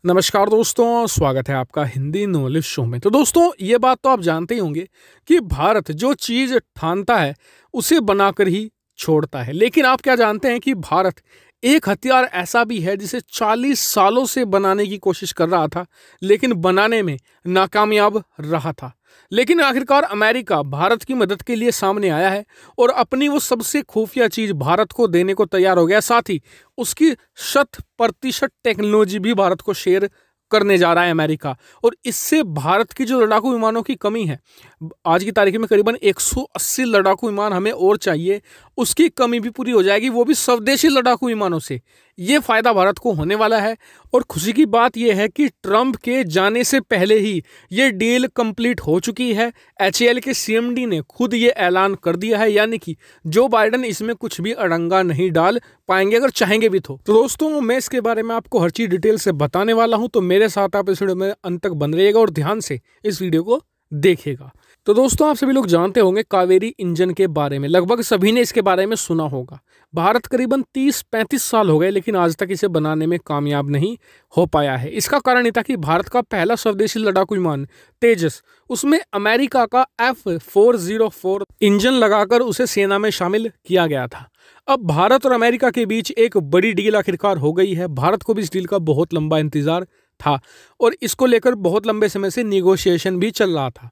नमस्कार दोस्तों, स्वागत है आपका हिंदी नॉलेज शो में। तो दोस्तों, ये बात तो आप जानते ही होंगे कि भारत जो चीज़ ठानता है उसे बनाकर ही छोड़ता है। लेकिन आप क्या जानते हैं कि भारत एक हथियार ऐसा भी है जिसे 40 सालों से बनाने की कोशिश कर रहा था, लेकिन बनाने में नाकामयाब रहा था। लेकिन आखिरकार अमेरिका भारत की मदद के लिए सामने आया है और अपनी वो सबसे खुफिया चीज़ भारत को देने को तैयार हो गया। साथ ही उसकी 100% टेक्नोलॉजी भी भारत को शेयर करने जा रहा है अमेरिका। और इससे भारत की जो लड़ाकू विमानों की कमी है, आज की तारीख में करीबन 180 लड़ाकू विमान हमें और चाहिए, उसकी कमी भी पूरी हो जाएगी, वो भी स्वदेशी लड़ाकू विमानों से। ये फायदा भारत को होने वाला है। और खुशी की बात यह है कि ट्रंप के जाने से पहले ही ये डील कंप्लीट हो चुकी है। एचएएल के सीएमडी ने खुद ये ऐलान कर दिया है, यानी कि जो बाइडन इसमें कुछ भी अड़ंगा नहीं डाल पाएंगे अगर चाहेंगे भी तो दोस्तों, मैं इसके बारे में आपको हर चीज डिटेल से बताने वाला हूं। तो मेरे साथ आप इस वीडियो में अंत तक बन रहिएगा और ध्यान से इस वीडियो को देखिएगा। तो दोस्तों, आप सभी लोग जानते होंगे कावेरी इंजन के बारे में, लगभग सभी ने इसके बारे में सुना होगा। भारत करीबन 30-35 साल हो गए, लेकिन आज तक इसे बनाने में कामयाब नहीं हो पाया है। इसका कारण ये था कि भारत का पहला स्वदेशी लड़ाकू विमान तेजस, उसमें अमेरिका का F404 इंजन लगाकर उसे सेना में शामिल किया गया था। अब भारत और अमेरिका के बीच एक बड़ी डील आखिरकार हो गई है। भारत को भी इस डील का बहुत लंबा इंतजार था और इसको लेकर बहुत लंबे समय से निगोशिएशन भी चल रहा था।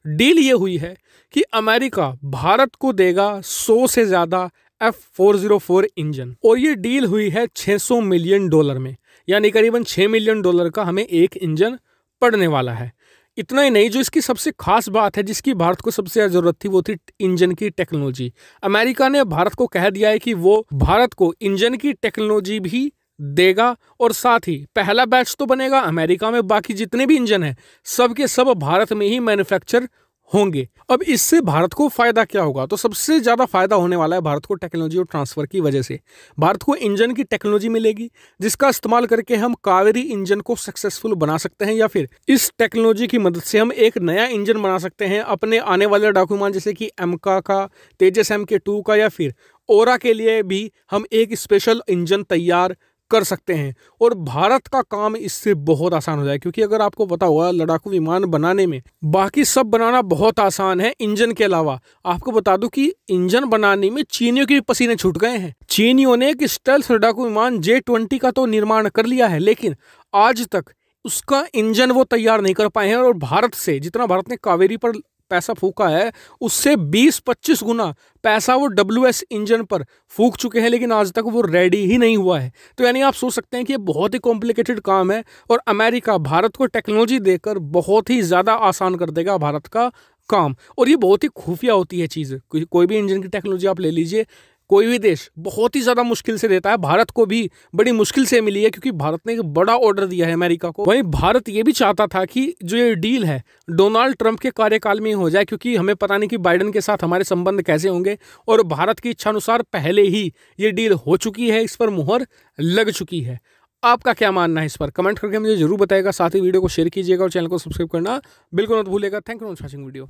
डील ये हुई है कि अमेरिका भारत को देगा 100 से ज्यादा F404 इंजन, और ये डील हुई है $600 मिलियन में, यानी करीबन $6 मिलियन का हमें एक इंजन पड़ने वाला है। इतना ही नहीं, जो इसकी सबसे खास बात है, जिसकी भारत को सबसे ज्यादा जरूरत थी, वो थी इंजन की टेक्नोलॉजी। अमेरिका ने भारत को कह दिया है कि वो भारत को इंजन की टेक्नोलॉजी भी देगा और साथ ही पहला बैच तो बनेगा अमेरिका में, बाकी जितने भी इंजन हैं सब के सब भारत में ही मैन्युफैक्चर होंगे। अब इससे भारत को फायदा क्या होगा? तो सबसे ज्यादा फायदा होने वाला है भारत को टेक्नोलॉजी और ट्रांसफर की वजह से। भारत को इंजन की टेक्नोलॉजी मिलेगी, जिसका इस्तेमाल करके हम कावेरी इंजन को सक्सेसफुल बना सकते हैं, या फिर इस टेक्नोलॉजी की मदद से हम एक नया इंजन बना सकते हैं अपने आने वाले लड़ाकू विमान, जैसे कि एमका का, तेजस MK2 का, या फिर ओरा के लिए भी हम एक स्पेशल इंजन तैयार कर सकते हैं। और भारत का काम इससे बहुत आसान हो जाए, क्योंकि अगर आपको पता होगा लड़ाकू विमान बनाने में बाकी सब बनाना बहुत आसान है इंजन के अलावा। आपको बता दूं कि इंजन बनाने में चीनियों के पसीने छूट गए हैं। चीनियों ने एक स्टेल्थ लड़ाकू विमान J-20 का तो निर्माण कर लिया है, लेकिन आज तक उसका इंजन वो तैयार नहीं कर पाए हैं। और भारत से जितना भारत ने कावेरी पर पैसा फूका है, उससे 20-25 गुना पैसा वो WS इंजन पर फूक चुके हैं, लेकिन आज तक वो रेडी ही नहीं हुआ है। तो यानी आप सोच सकते हैं कि ये बहुत ही कॉम्प्लिकेटेड काम है, और अमेरिका भारत को टेक्नोलॉजी देकर बहुत ही ज़्यादा आसान कर देगा भारत का काम। और ये बहुत ही खुफिया होती है चीज़। कोई भी इंजन की टेक्नोलॉजी आप ले लीजिए, कोई भी देश बहुत ही ज़्यादा मुश्किल से देता है। भारत को भी बड़ी मुश्किल से मिली है, क्योंकि भारत ने एक बड़ा ऑर्डर दिया है अमेरिका को। वहीं भारत ये भी चाहता था कि जो ये डील है डोनाल्ड ट्रंप के कार्यकाल में हो जाए, क्योंकि हमें पता नहीं कि बाइडन के साथ हमारे संबंध कैसे होंगे। और भारत की इच्छा अनुसार पहले ही ये डील हो चुकी है, इस पर मुहर लग चुकी है। आपका क्या मानना है इस पर? कमेंट करके मुझे जरूर बताएगा। साथ ही वीडियो को शेयर कीजिएगा और चैनल को सब्सक्राइब करना बिल्कुल मत भूलिएगा। Thank you for watching video.